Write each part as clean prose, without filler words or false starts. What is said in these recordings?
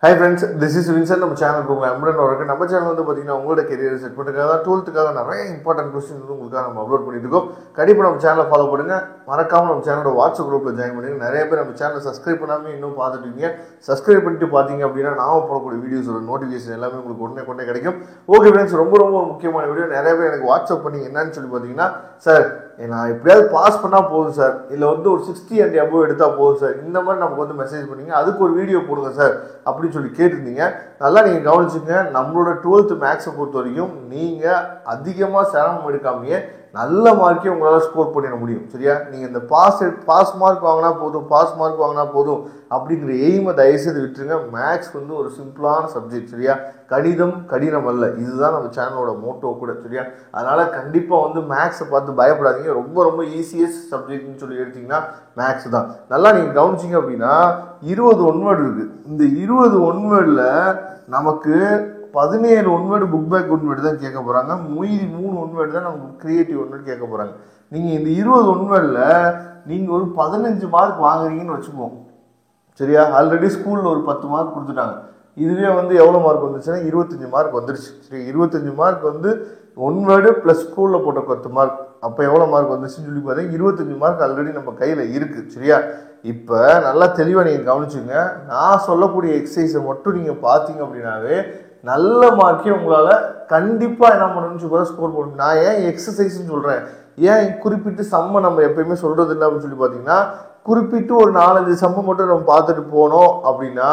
Hi friends, this is Vincent. நம்ம channel உங்களுக்கு அம்பரன் வருக்கு. நம்ம சேனல் வந்து பாத்தீங்கன்னா உங்களோட கரியர் செட் பண்றதுக்காக 12th நிறைய இம்பார்ட்டன்ட் क्वेश्चंस வந்து உங்களுக்கு நம்ம அப்லோட் பண்ணிட்டு இருக்கோம். கண்டிப்பா நம்ம சேனலை ஃபாலோ பண்ணுங்க. மறக்காம நம்ம சேனலோட வாட்ஸ்அப் குரூப்ல ஜாயின் பண்ணுங்க. நிறைய பேர் நம்ம சேனலை சப்ஸ்கிரைப் பண்ணாம இன்னும் பார்த்துட்டு இருக்கீங்க. சப்ஸ்கிரைப் பண்ணிட்டு பாத்தீங்க அப்படினா நாம போடக்கூடிய வீடியோஸோட நோட்டிஃபிகேஷன் எல்லாமே உங்களுக்கு உடனே கிடைக்கும். ஓகே फ्रेंड्स, ரொம்ப முக்கியமான வீடியோ. நிறைய பேர் எனக்கு வாட்ஸ்அப் பண்ணி என்னன்னு சொல்லி பாத்தீங்கன்னா, சார் நான் எப்படியாவது பாஸ் பண்ணா போதும் சார், இல்ல வந்து ஒரு 60 and above எடுத்தா போதும் சார், இந்த மாதிரி நமக்கு வந்து மெசேஜ் பண்ணீங்க, அதுக்கு ஒரு வீடியோ போடுங்க சார் அப்படின்னு சொல்லி கேட்டிருந்தீங்க. நல்லா நீங்க கவனிச்சுங்க. நம்மளோட 12th மேக்ஸை பொறுத்த வரைக்கும் நீங்க அதிகமா சிரமம் எடுக்காமையே நல்ல மார்க்கே உங்களால ஸ்கோர் பண்ணிட முடியும். சரியா? நீங்க இந்த பாஸ் மார்க் வாங்கினா போதும் அப்படிங்கிற எய்மை தயவுசெய்து விட்டுருங்க. மேக்ஸ் வந்து ஒரு சிம்பிளான சப்ஜெக்ட். சரியா? கணிதம் கடினம் அல்ல. இதுதான் நம்ம சேனலோட மோட்டோ கூட. சரியா? அதனால கண்டிப்பா வந்து மேக்ஸை பார்த்து பயப்படாதீங்க. ரொம்ப ஈஸியஸ்ட் சப்ஜெக்ட்னு சொல்லி எடுத்தீங்கன்னா மேக்ஸ் தான். நல்லா நீங்க கவனிச்சிங்க அப்படின்னா 20 ஒன்வேர்டு இருக்கு. இந்த 20 ஒன்வேர்டுல நமக்கு 17 ஒன்வேர்டு புக் பேக் ஒன்வேர்டு தான் கேட்க போறாங்க. மீதி 3 ஒன்வேர்டு தான் நமக்கு கிரியேட்டிவ் ஒன்வேர்டு கேட்க போறாங்க. நீங்க இந்த 20 ஒன்வேர்டுல நீங்க ஒரு 15 மார்க் வாங்குறீங்கன்னு வச்சுக்கோங்க. சரியா? ஆல்ரெடி ஸ்கூல்ல ஒரு 10 மார்க் கொடுத்துட்டாங்க. இதுவே வந்து எவ்வளவு மார்க் வந்துச்சுன்னா 25 மார்க் வந்துருச்சு. சரி, 25 மார்க் வந்து ஒன்வேர்டு பிளஸ் ஸ்கூல்ல போட்ட 10 மார்க். அப்ப எவ்வளவு மார்க் வந்துச்சுன்னு சொல்லி பாத்தீங்கன்னா 25 மார்க் ஆல்ரெடி நம்ம கையில இருக்கு. சரியா? இப்ப நல்லா தெளிவா நீங்க கவனிச்சுங்க. நான் சொல்லக்கூடிய எக்ஸசைஸை மட்டும் நீங்க பாத்தீங்க அப்படின்னாவே நல்ல மார்க்கே உங்களால கண்டிப்பா என்ன பண்ணணும்னு ஸ்கோர் பண்ணணும். நான் ஏன் எக்ஸசைஸ்ன்னு சொல்றேன், ஏன் குறிப்பிட்டு சம்ம நம்ம எப்பயுமே சொல்றது இல்லை அப்படின்னு சொல்லி பாத்தீங்கன்னா, குறிப்பிட்டு ஒரு 4-5 சம்ம மட்டும் நம்ம பார்த்துட்டு போனோம் அப்படின்னா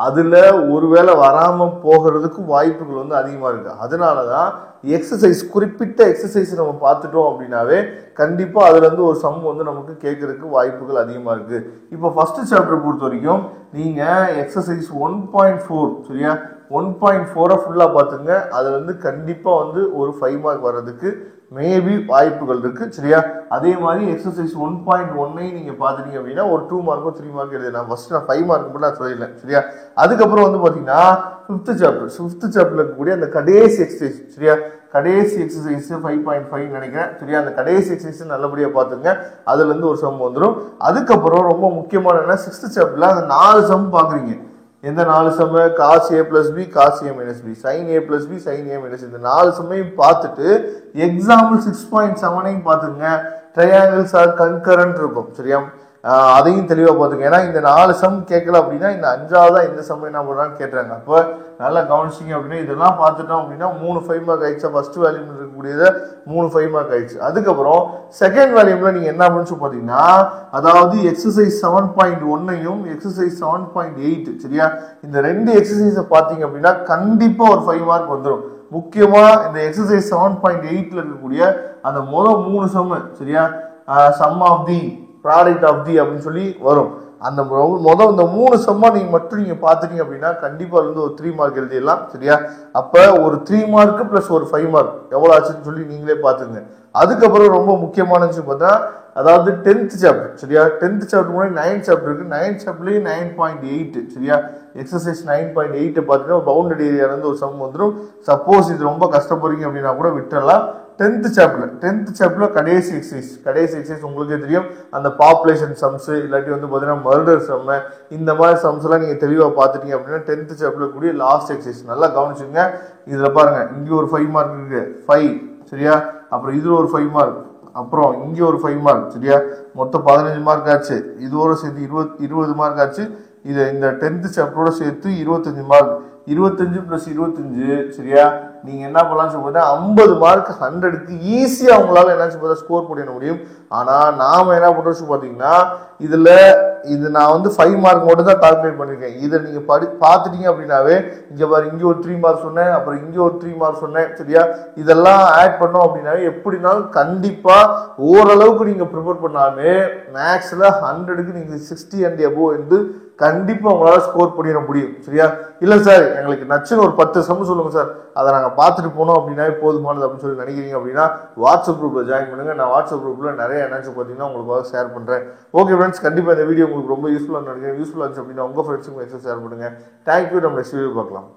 அதுல ஒருவேளை வராம போகிறதுக்கு வாய்ப்புகள் வந்து அதிகமா இருக்கு. அதனாலதான் எக்ஸசைஸ், குறிப்பிட்ட எக்ஸசைஸ் நம்ம பார்த்துட்டோம் அப்படின்னாவே கண்டிப்பா அதுல இருந்து ஒரு சம் வந்து நமக்கு கேட்கறதுக்கு வாய்ப்புகள் அதிகமா இருக்கு. இப்போ ஃபர்ஸ்ட் சாப்டர் பொறுத்த வரைக்கும் நீங்க எக்ஸசைஸ் 1.4 சரியா 1.4 ஃபுல்லா பாத்துங்க. அதுல வந்து கண்டிப்பா வந்து ஒரு 5 மார்க் வர்றதுக்கு மேபி வாய்ப்புகள் இருக்கு. சரியா? அதே மாதிரி எக்ஸசைஸ் 1.1 நீங்க பாத்துட்டீங்க அப்படின்னா ஒரு 2 மார்க்கோ 3 மார்க் எழுதலாம். ஃபர்ஸ்ட் நான் 5 மார்க் மட்டும் நான் சொல்லிடலாம். சரியா? அதுக்கப்புறம் வந்து பாத்தீங்கன்னா 5th சாப்டர்ல இருக்கக்கூடிய அந்த கடைசி எக்ஸசைஸ். சரியா? கடைசி எக்ஸசைஸ் 5.5 நினைக்கிறேன். சரியா? அந்த கடைசி எக்ஸசைஸ் நல்லபடியா பாத்துங்க. அதுல இருந்து ஒரு சம் வந்துடும். அதுக்கப்புறம் ரொம்ப முக்கியமான என்ன, 6th சாப்டர்ல அந்த 4 சம் பாக்குறீங்க. எந்த 4 some? cos a plus b cos a minus b, sin a plus b sin a minus, இந்த 4 சம்மையும் பார்த்துட்டு எக்ஸாம்பிள் 6.7 பார்த்துங்க. ட்ரையாங்கிள்ஸ் ஆர் கன்கரண்ட் இருக்கும். சரியா? அதையும் தெளிவா பார்த்துங்க. ஏன்னா இந்த 4 சம் கேட்கல அப்படின்னா இந்த 5ஆவதா இந்த சம் என்ன பண்றான்னு கேட்டுறாங்க. அப்ப நல்லா கவனிச்சிங்க அப்படின்னா இதெல்லாம் பார்த்துட்டோம் அப்படின்னா 3 5 மார்க் ஆயிடுச்சு. ஃபர்ஸ்ட் வேல்யூம் இருக்கக்கூடியத 3 5 மார்க் ஆயிடுச்சு. அதுக்கப்புறம் செகண்ட் வேல்யூம்ல நீங்க என்ன பண்ணு பாத்தீங்கன்னா, அதாவது எக்ஸசைஸ் 7.1ஐயும் எக்ஸசைஸ் 7.8 சரியா, இந்த 2 எக்ஸசைஸை பாத்தீங்க அப்படின்னா கண்டிப்பா ஒரு 5 மார்க் வந்துடும். முக்கியமா இந்த எக்ஸசைஸ் 7.8ல இருக்கக்கூடிய அந்த முதல் 3 சம் சரியா, sum of the product of the அப்படின்னு சொல்லி வரும். அந்த முதல் இந்த 3 சம்மா நீங்க மட்டும் நீங்க பாத்துட்டீங்க அப்படின்னா கண்டிப்பா வந்து ஒரு 3 மார்க் எழுதிடலாம். சரியா? அப்ப ஒரு 3 மார்க் பிளஸ் ஒரு 5 மார்க் எவ்வளவு ஆச்சுன்னு சொல்லி நீங்களே பாத்துங்க. அதுக்கப்புறம் ரொம்ப முக்கியமான விஷயம் பார்த்தா, அதாவது 10th சாப்டர். சரியா? 10th சாப்டர் முன்னாடி 9th சாப்டர் இருக்கு. 9th சாப்டர்லயும் 9.8 சரியா, எக்ஸசைஸ் 9.8 பாத்தீங்கன்னா பவுண்டரி ஏரியால இருந்து ஒரு சம் வந்துடும். சப்போஸ் இது ரொம்ப கஷ்டப்படுறீங்க அப்படின்னா கூட விட்டுறலாம். 10th சாப்டர்ல கடைசி எக்ஸசைஸ் உங்களுக்கே தெரியும். அந்த பாப்புலேஷன் சம்ஸ் இல்லாட்டி வந்து பாத்தீங்கன்னா மர்டர் சம், இந்த மாதிரி சம்ஸ் எல்லாம் நீங்க தெளிவா பாத்துட்டீங்க அப்படின்னா 10th சாப்டர்ல கூடிய லாஸ்ட் எக்ஸசைஸ் நல்லா கவனிச்சுங்க. இதுல பாருங்க, இங்க ஒரு 5 மார்க் இருக்கு, 5 சரியா, அப்புறம் இதுல ஒரு 5 மார்க், அப்புறம் இங்க ஒரு 5 மார்க் சரியா, மொத்தம் 15 மார்க் ஆச்சு. இதோட சேர்த்து 20 மார்க் ஆச்சு. இது இந்த 10th சாப்டரோட சேர்த்து 25 மார்க். 25 பிளஸ் 25 சரியா, நீங்க என்ன பண்ணலாம் சொல்லுங்க, 50 மார்க் 100க்கு ஈஸியா உங்களால என்ன ஸ்கோர் பண்ணிட முடியும். ஆனா நாம என்ன பண்றோம் பாத்தீங்கன்னா, இது நான் வந்து 5 மார்க் மட்டும் தான் கால்குலேட் பண்ணிருக்கேன். இதை நீங்க பாத்துட்டீங்க அப்படின்னாவே இங்க பாரு, இங்க ஒரு 3 மார்க் சொன்னேன், அப்புறம் இங்க ஒரு 3 மார்க் சொன்னேன். சரியா? இதெல்லாம் ஆட் பண்ணோம் அப்படின்னாவே எப்படினாலும் கண்டிப்பா ஓரளவுக்கு நீங்க ப்ரிப்பேர் பண்ணாலுமே மேக்ஸ்ல 100க்கு நீங்க 60 and above வந்து கண்டிப்பா உங்களால ஸ்கோர் பண்ணிட முடியும். சரியா? இல்ல சார் எங்களுக்கு நச்சுன்னு ஒரு 10 சம் சொல்லுங்க சார், அதை நாங்க பார்த்துட்டு போனோம் அப்படின்னா போதுமானது அப்படின்னு சொல்லி நினைக்கிறீங்க அப்படின்னா வாட்ஸ்அப் குரூப்ல ஜாயின் பண்ணுங்க. நான் வாட்ஸ்அப் குரூப்ல நிறைய என்னச்சு பாத்தீங்கன்னா உங்களுக்கு ஷேர் பண்றேன். ஓகே ஃப்ரெண்ட்ஸ், கண்டிப்பா இந்த வீடியோ உங்களுக்கு ரொம்ப யூஸ்ஃபுல்லா நினைக்கிறேன். யூஸ்ஃபுல்லா இருந்துச்சு அப்படின்னா உங்க ஃப்ரெண்ட்ஸுக்கு ஷேர் பண்ணுங்க. தேங்க்யூ. நம்ம நெக்ஸ்ட் வீடியோ பார்க்கலாம்.